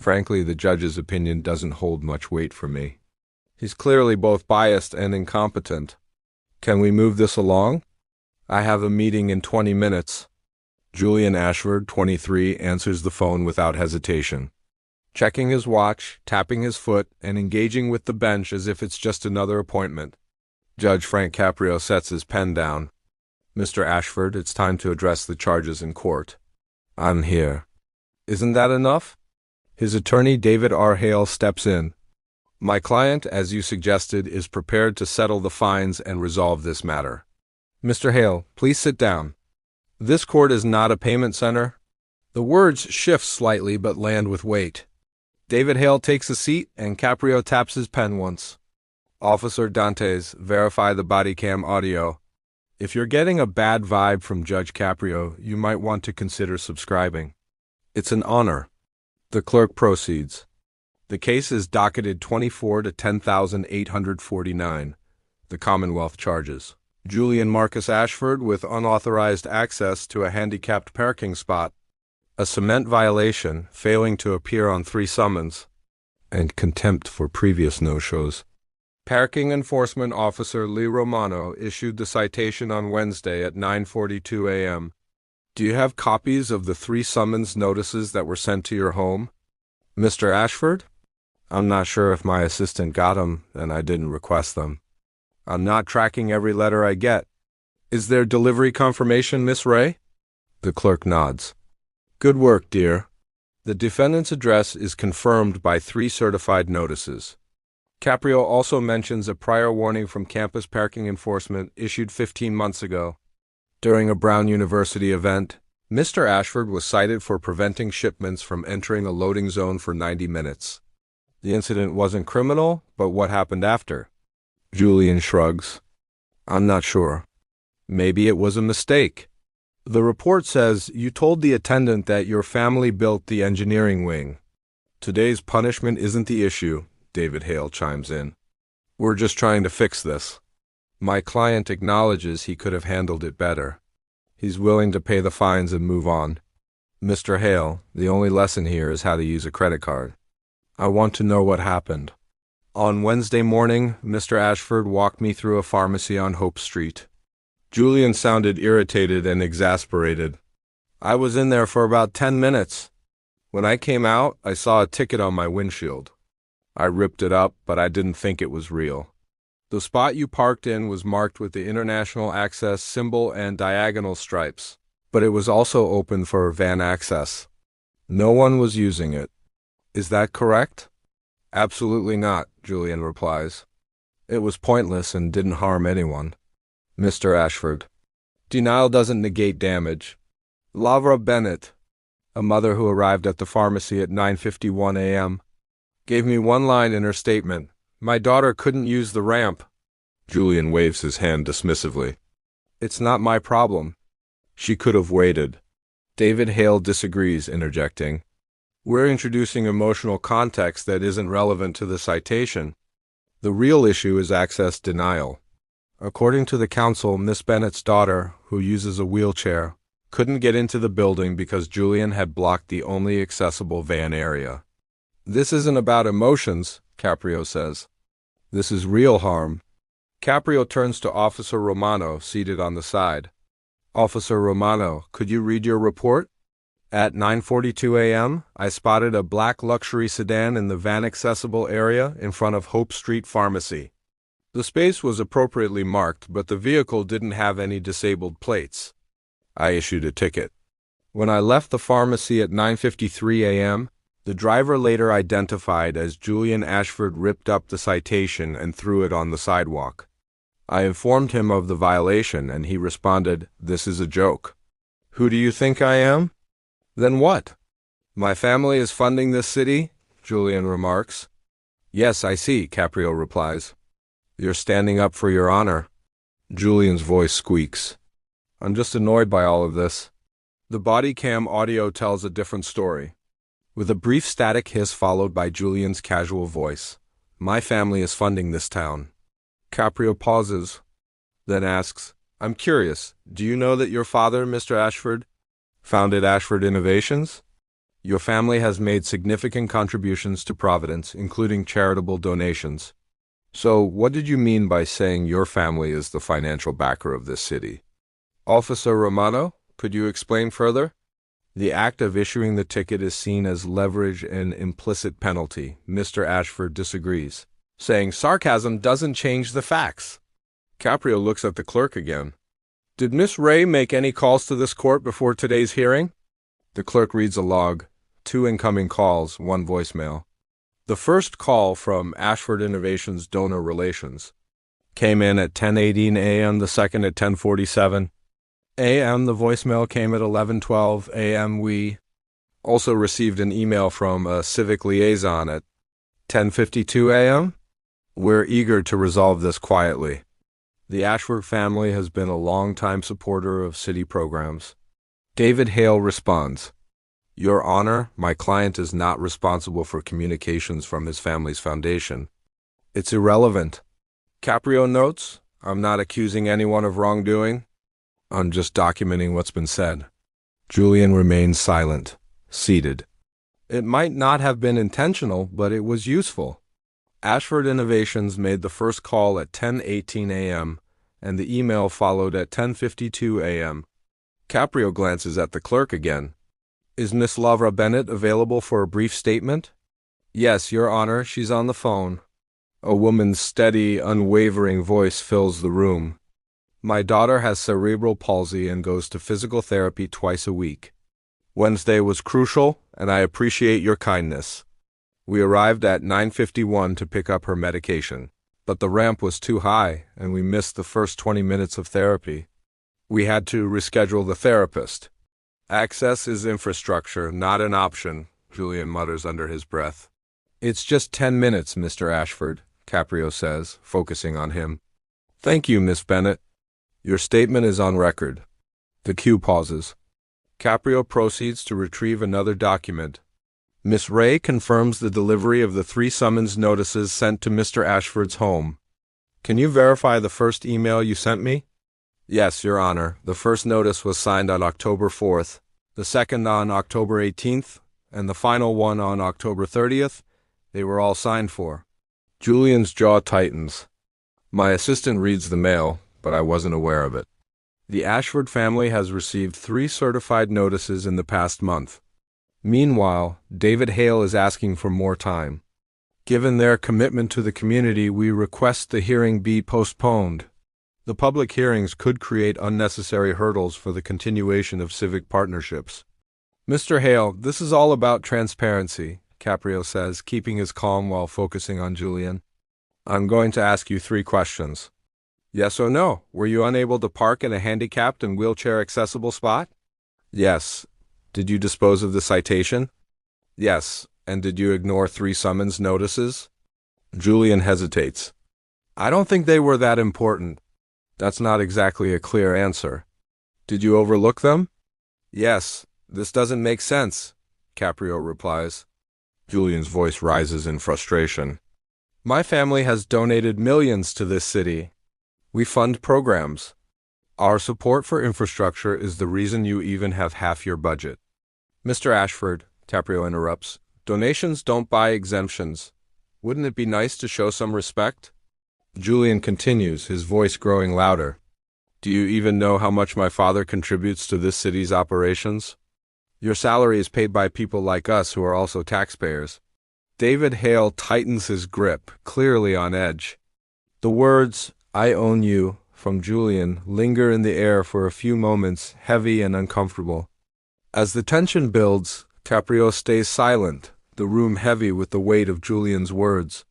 Frankly, the judge's opinion doesn't hold much weight for me. He's clearly both biased and incompetent. Can we move this along? I have a meeting in 20 minutes. Julian Ashford, 23, answers the phone without hesitation, checking his watch, tapping his foot, and engaging with the bench as if it's just another appointment. Judge Frank Caprio sets his pen down. Mr. Ashford, it's time to address the charges in court. I'm here. Isn't that enough? His attorney, David R. Hale, steps in. My client, as you suggested, is prepared to settle the fines and resolve this matter. Mr. Hale, please sit down. This court is not a payment center. The words shift slightly but land with weight. David Hale takes a seat and Caprio taps his pen once. Officer Dantes, verify the body cam audio. If you're getting a bad vibe from Judge Caprio, you might want to consider subscribing. It's an honor. The clerk proceeds. The case is docketed 24 to 10,849. The Commonwealth charges Julian Marcus Ashford with unauthorized access to a handicapped parking spot, a cement violation, failing to appear on 3 summons, and contempt for previous no-shows. Parking Enforcement Officer Lee Romano issued the citation on Wednesday at 9:42 a.m. Do you have copies of the 3 summons notices that were sent to your home? Mr. Ashford? I'm not sure if my assistant got them, and I didn't request them. I'm not tracking every letter I get. Is there delivery confirmation, Miss Ray? The clerk nods. Good work, dear. The defendant's address is confirmed by 3 certified notices. Caprio also mentions a prior warning from campus parking enforcement issued 15 months ago. During a Brown University event, Mr. Ashford was cited for preventing shipments from entering a loading zone for 90 minutes. The incident wasn't criminal, but what happened after? Julian shrugs. I'm not sure. Maybe it was a mistake. The report says you told the attendant that your family built the engineering wing. Today's punishment isn't the issue, David Hale chimes in. We're just trying to fix this. My client acknowledges he could have handled it better. He's willing to pay the fines and move on. Mr. Hale, the only lesson here is how to use a credit card. I want to know what happened. On Wednesday morning, Mr. Ashford walked me through a pharmacy on Hope Street. Julian sounded irritated and exasperated. I was in there for about 10 minutes. When I came out, I saw a ticket on my windshield. I ripped it up, but I didn't think it was real. The spot you parked in was marked with the International Access symbol and diagonal stripes, but it was also open for van access. No one was using it. Is that correct? Absolutely not, Julian replies. It was pointless and didn't harm anyone. Mr. Ashford. Denial doesn't negate damage. Lavra Bennett, a mother who arrived at the pharmacy at 9:51 a.m., gave me one line in her statement. My daughter couldn't use the ramp. Julian waves his hand dismissively. It's not my problem. She could have waited. David Hale disagrees, interjecting. We're introducing emotional context that isn't relevant to the citation. The real issue is access denial. According to the counsel, Miss Bennett's daughter, who uses a wheelchair, couldn't get into the building because Julian had blocked the only accessible van area. This isn't about emotions, Caprio says. This is real harm. Caprio turns to Officer Romano, seated on the side. Officer Romano, could you read your report? At 9:42 a.m., I spotted a black luxury sedan in the van-accessible area in front of Hope Street Pharmacy. The space was appropriately marked, but the vehicle didn't have any disabled plates. I issued a ticket. When I left the pharmacy at 9:53 a.m., the driver later identified as Julian Ashford ripped up the citation and threw it on the sidewalk. I informed him of the violation, and he responded, "This is a joke." Who do you think I am? Then what? My family is funding this city, Julian remarks. Yes, I see, Caprio replies. You're standing up for your honor. Julian's voice squeaks. I'm just annoyed by all of this. The body cam audio tells a different story. With a brief static hiss followed by Julian's casual voice. My family is funding this town. Caprio pauses, then asks, I'm curious, do you know that your father, Mr. Ashford, founded Ashford Innovations? Your family has made significant contributions to Providence, including charitable donations. So, what did you mean by saying your family is the financial backer of this city? Officer Romano, could you explain further? The act of issuing the ticket is seen as leverage and implicit penalty. Mr. Ashford disagrees, saying sarcasm doesn't change the facts. Caprio looks at the clerk again. Did Miss Ray make any calls to this court before today's hearing? The clerk reads a log. 2 incoming calls, 1 voicemail. The first call from Ashford Innovations Donor Relations came in at 10:18 a.m., the second at 10:47 a.m. The voicemail came at 11:12 a.m. We also received an email from a civic liaison at 10:52 a.m. We're eager to resolve this quietly. The Ashford family has been a long-time supporter of city programs. David Hale responds, Your Honor, my client is not responsible for communications from his family's foundation. It's irrelevant. Caprio notes, I'm not accusing anyone of wrongdoing. I'm just documenting what's been said. Julian remains silent, seated. It might not have been intentional, but it was useful. Ashford Innovations made the first call at 10:18 a.m., and the email followed at 10:52 a.m. Caprio glances at the clerk again. Is Miss Lavra Bennett available for a brief statement? Yes, Your Honor, she's on the phone. A woman's steady, unwavering voice fills the room. My daughter has cerebral palsy and goes to physical therapy twice a week. Wednesday was crucial, and I appreciate your kindness. We arrived at 9:51 to pick up her medication, but the ramp was too high, and we missed the first 20 minutes of therapy. We had to reschedule the therapist. Access is infrastructure, not an option, Julian mutters under his breath. It's just 10 minutes, Mr. Ashford, Caprio says, focusing on him. Thank you, Miss Bennett. Your statement is on record. The queue pauses. Caprio proceeds to retrieve another document. Miss Ray confirms the delivery of the 3 summons notices sent to Mr. Ashford's home. Can you verify the first email you sent me? Yes, Your Honor. The first notice was signed on October 4th, the second on October 18th, and the final one on October 30th. They were all signed for. Julian's jaw tightens. My assistant reads the mail, but I wasn't aware of it. The Ashford family has received 3 certified notices in the past month. Meanwhile, David Hale is asking for more time. Given their commitment to the community, we request the hearing be postponed. The public hearings could create unnecessary hurdles for the continuation of civic partnerships. Mr. Hale, this is all about transparency, Caprio says, keeping his calm while focusing on Julian. I'm going to ask you 3 questions. Yes or no? Were you unable to park in a handicapped and wheelchair-accessible spot? Yes. Did you dispose of the citation? Yes. And did you ignore 3 summons notices? Julian hesitates. I don't think they were that important. That's not exactly a clear answer. Did you overlook them? Yes. This doesn't make sense, Caprio replies. Julian's voice rises in frustration. My family has donated millions to this city. We fund programs. Our support for infrastructure is the reason you even have half your budget. Mr. Ashford, Caprio interrupts, donations don't buy exemptions. Wouldn't it be nice to show some respect? Julian continues, his voice growing louder. Do you even know how much my father contributes to this city's operations? Your salary is paid by people like us who are also taxpayers. David Hale tightens his grip, clearly on edge. The words, I own you, from Julian, linger in the air for a few moments, heavy and uncomfortable. As the tension builds, Caprio stays silent, the room heavy with the weight of Julian's words.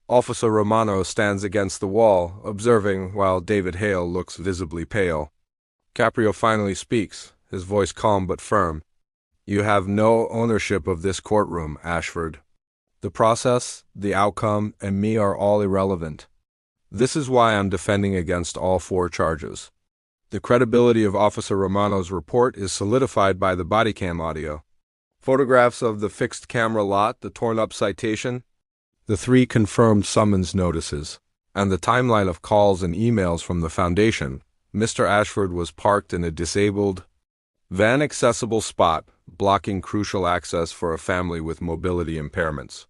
Officer Romano stands against the wall, observing while David Hale looks visibly pale. Caprio finally speaks, his voice calm but firm. You have no ownership of this courtroom, Ashford. The process, the outcome, and me are all irrelevant. This is why I'm defending against all 4 charges. The credibility of Officer Romano's report is solidified by the body cam audio. Photographs of the fixed camera lot, the torn-up citation, the 3 confirmed summons notices, and the timeline of calls and emails from the foundation. Mr. Ashford was parked in a disabled, van-accessible spot, blocking crucial access for a family with mobility impairments.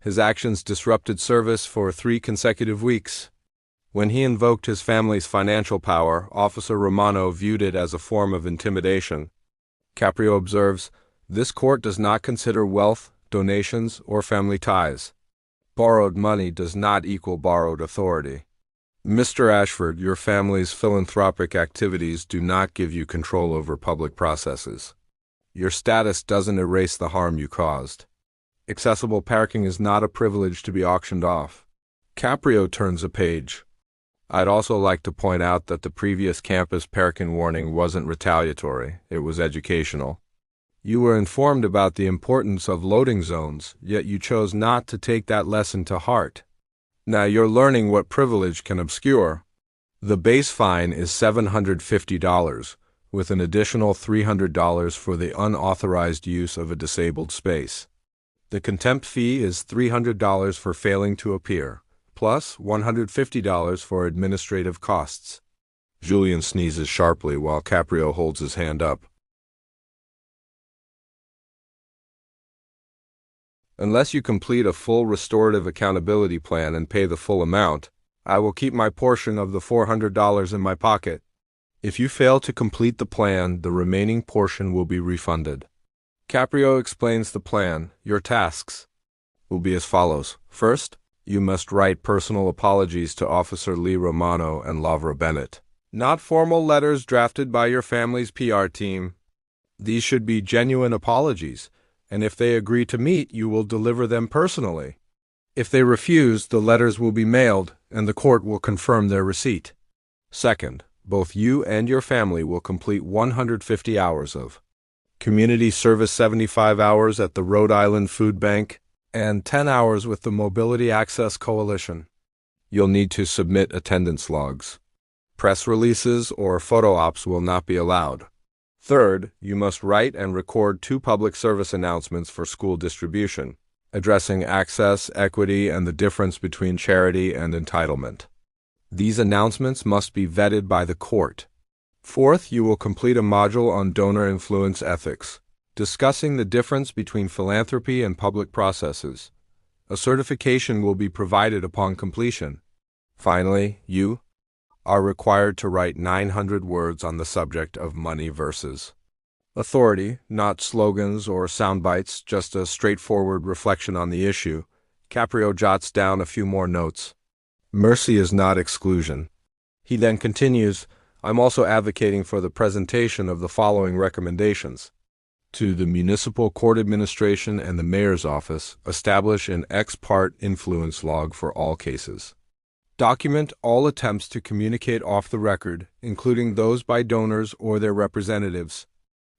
His actions disrupted service for 3 consecutive weeks. When he invoked his family's financial power, Officer Romano viewed it as a form of intimidation. Caprio observes, "This court does not consider wealth, donations, or family ties. Borrowed money does not equal borrowed authority. Mr. Ashford, your family's philanthropic activities do not give you control over public processes. Your status doesn't erase the harm you caused. Accessible parking is not a privilege to be auctioned off." Caprio turns a page. "I'd also like to point out that the previous campus parking warning wasn't retaliatory, it was educational. You were informed about the importance of loading zones, yet you chose not to take that lesson to heart. Now you're learning what privilege can obscure. The base fine is $750, with an additional $300 for the unauthorized use of a disabled space. The contempt fee is $300 for failing to appear, plus $150 for administrative costs." Julian sneezes sharply while Caprio holds his hand up. "Unless you complete a full restorative accountability plan and pay the full amount, I will keep my portion of the $400 in my pocket. If you fail to complete the plan, the remaining portion will be refunded." Caprio explains the plan. "Your tasks will be as follows. First, you must write personal apologies to Officer Lee Romano and Lavra Bennett. Not formal letters drafted by your family's PR team. These should be genuine apologies, and if they agree to meet, you will deliver them personally. If they refuse, the letters will be mailed, and the court will confirm their receipt. Second, both you and your family will complete 150 hours of community service, 75 hours at the Rhode Island Food Bank, and 10 hours with the Mobility Access Coalition. You'll need to submit attendance logs. Press releases or photo ops will not be allowed. Third, you must write and record 2 public service announcements for school distribution, addressing access, equity, and the difference between charity and entitlement. These announcements must be vetted by the court. Fourth, you will complete a module on donor influence ethics, discussing the difference between philanthropy and public processes. A certification will be provided upon completion. Finally, you are required to write 900 words on the subject of money versus authority, not slogans or sound bites, just a straightforward reflection on the issue. Caprio jots down a few more notes. Mercy is not exclusion. He then continues, "I'm also advocating for the presentation of the following recommendations. To the Municipal Court Administration and the Mayor's Office, establish an ex parte influence log for all cases. Document all attempts to communicate off the record, including those by donors or their representatives.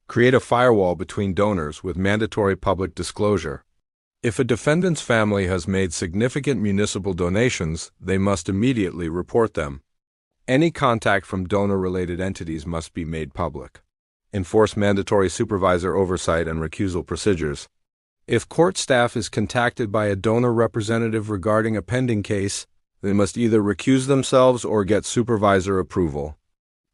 Create a firewall between donors with mandatory public disclosure. If a defendant's family has made significant municipal donations, they must immediately report them. Any contact from donor-related entities must be made public. Enforce mandatory supervisor oversight and recusal procedures. If court staff is contacted by a donor representative regarding a pending case, they must either recuse themselves or get supervisor approval.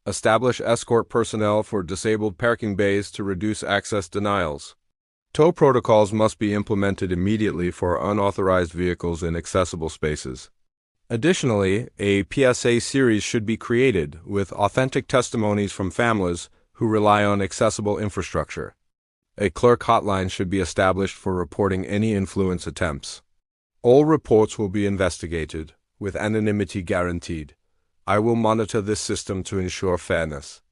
Establish escort personnel for disabled parking bays to reduce access denials. Tow protocols must be implemented immediately for unauthorized vehicles in accessible spaces. Additionally, a PSA series should be created with authentic testimonies from families who rely on accessible infrastructure. A clerk hotline should be established for reporting any influence attempts. All reports will be investigated, with anonymity guaranteed. I will monitor this system to ensure fairness."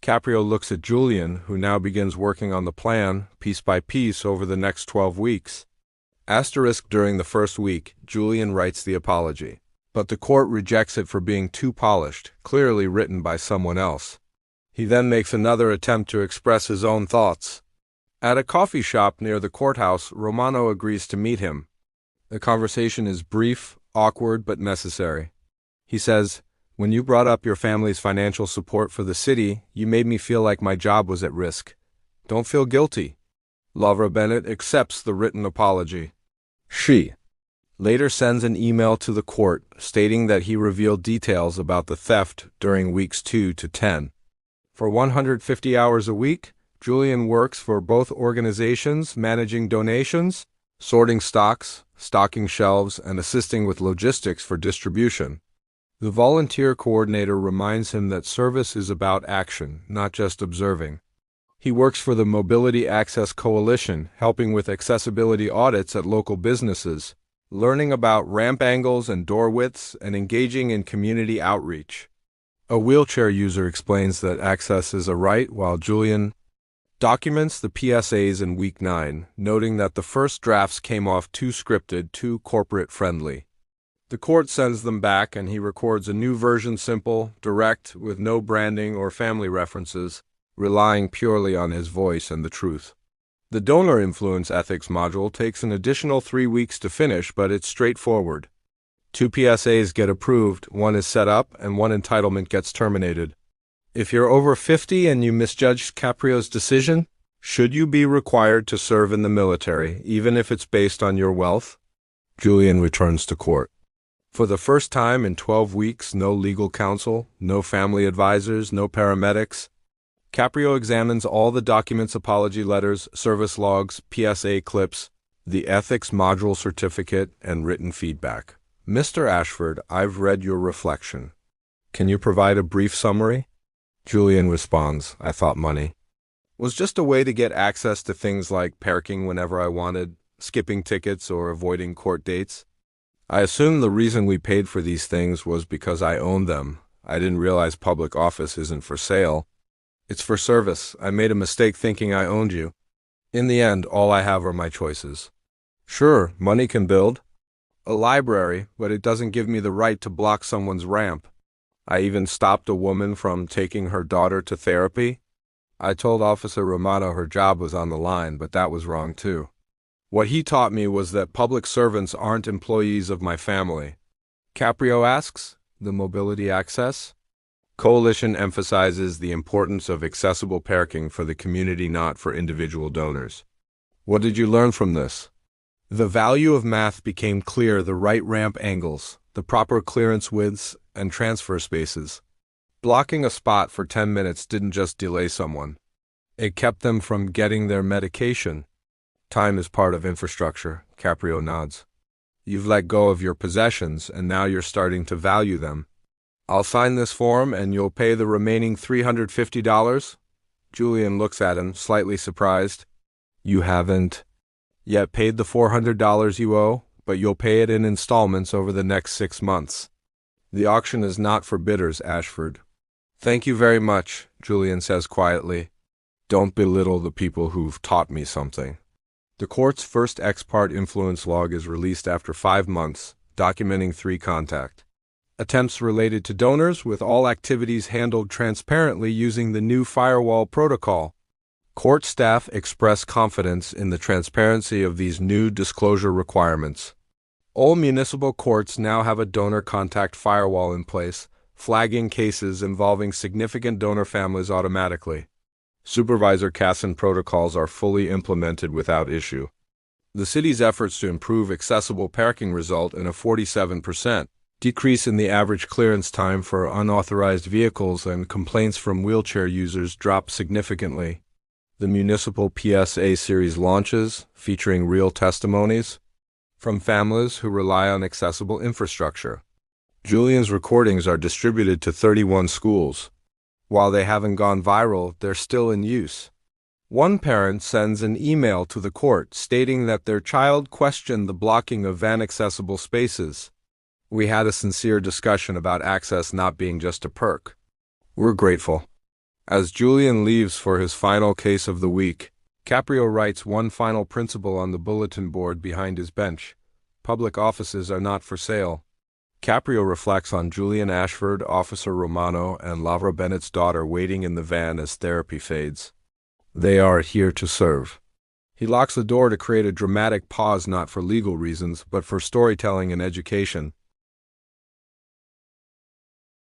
Caprio looks at Julian, who now begins working on the plan, piece by piece, over the next 12 weeks. Asterisk during the first week, Julian writes the apology, but the court rejects it for being too polished, clearly written by someone else. He then makes another attempt to express his own thoughts. At a coffee shop near the courthouse, Romano agrees to meet him. The conversation is brief, awkward, but necessary. He says, "When you brought up your family's financial support for the city, you made me feel like my job was at risk. Don't feel guilty." Lavra Bennett accepts the written apology. She later sends an email to the court stating that he revealed details about the theft during weeks 2 to 10. For 150 hours a week, Julian works for both organizations, managing donations, sorting stocks, stocking shelves, and assisting with logistics for distribution. The volunteer coordinator reminds him that service is about action, not just observing. He works for the Mobility Access Coalition, helping with accessibility audits at local businesses, learning about ramp angles and door widths, and engaging in community outreach. A wheelchair user explains that access is a right, while Julian documents the PSAs in Week 9, noting that the first drafts came off too scripted, too corporate-friendly. The court sends them back, and he records a new version, simple, direct, with no branding or family references, relying purely on his voice and the truth. The donor influence ethics module takes an additional 3 weeks to finish, but it's straightforward. 2 PSAs get approved, 1 is set up, and 1 entitlement gets terminated. If you're over 50 and you misjudged Caprio's decision, should you be required to serve in the military, even if it's based on your wealth? Julian returns to court. For the first time in 12 weeks, no legal counsel, no family advisors, no paramedics. Caprio examines all the documents, apology letters, service logs, PSA clips, the ethics module certificate, and written feedback. Mr. Ashford, I've read your reflection. Can you provide a brief summary? Julian responds, I thought money was just a way to get access to things like parking whenever I wanted, skipping tickets, or avoiding court dates. I assumed the reason we paid for these things was because I owned them. I didn't realize public office isn't for sale. It's for service. I made a mistake thinking I owned you. In the end, all I have are my choices. Sure, money can build a library, but it doesn't give me the right to block someone's ramp. I even stopped a woman from taking her daughter to therapy. I told Officer Romano her job was on the line, but that was wrong too. What he taught me was that public servants aren't employees of my family. Caprio asks, the mobility access? Coalition emphasizes the importance of accessible parking for the community, not for individual donors. What did you learn from this? The value of math became clear: the right ramp angles, the proper clearance widths, and transfer spaces. Blocking a spot for 10 minutes didn't just delay someone. It kept them from getting their medication. Time is part of infrastructure, Caprio nods. You've let go of your possessions, and now you're starting to value them. I'll sign this form, and you'll pay the remaining $350? Julian looks at him, slightly surprised. You haven't yet paid the $400 you owe, but you'll pay it in installments over the next 6 months. The auction is not for bidders, Ashford. Thank you very much, Julian says quietly. Don't belittle the people who've taught me something. The court's first ex parte influence log is released after 5 months, documenting 3 contact attempts related to donors, with all activities handled transparently using the new firewall protocol. Court staff express confidence in the transparency of these new disclosure requirements. All municipal courts now have a donor contact firewall in place, flagging cases involving significant donor families automatically. Supervisor Casson protocols are fully implemented without issue. The city's efforts to improve accessible parking result in a 47% decrease in the average clearance time for unauthorized vehicles, and complaints from wheelchair users drop significantly. The municipal PSA series launches, featuring real testimonies from families who rely on accessible infrastructure. Julian's recordings are distributed to 31 schools. While they haven't gone viral, they're still in use. One parent sends an email to the court stating that their child questioned the blocking of van-accessible spaces. We had a sincere discussion about access not being just a perk. We're grateful. As Julian leaves for his final case of the week, Caprio writes one final principle on the bulletin board behind his bench. Public offices are not for sale. Caprio reflects on Julian Ashford, Officer Romano, and Lavra Bennett's daughter waiting in the van as therapy fades. They are here to serve. He locks the door to create a dramatic pause, not for legal reasons, but for storytelling and education.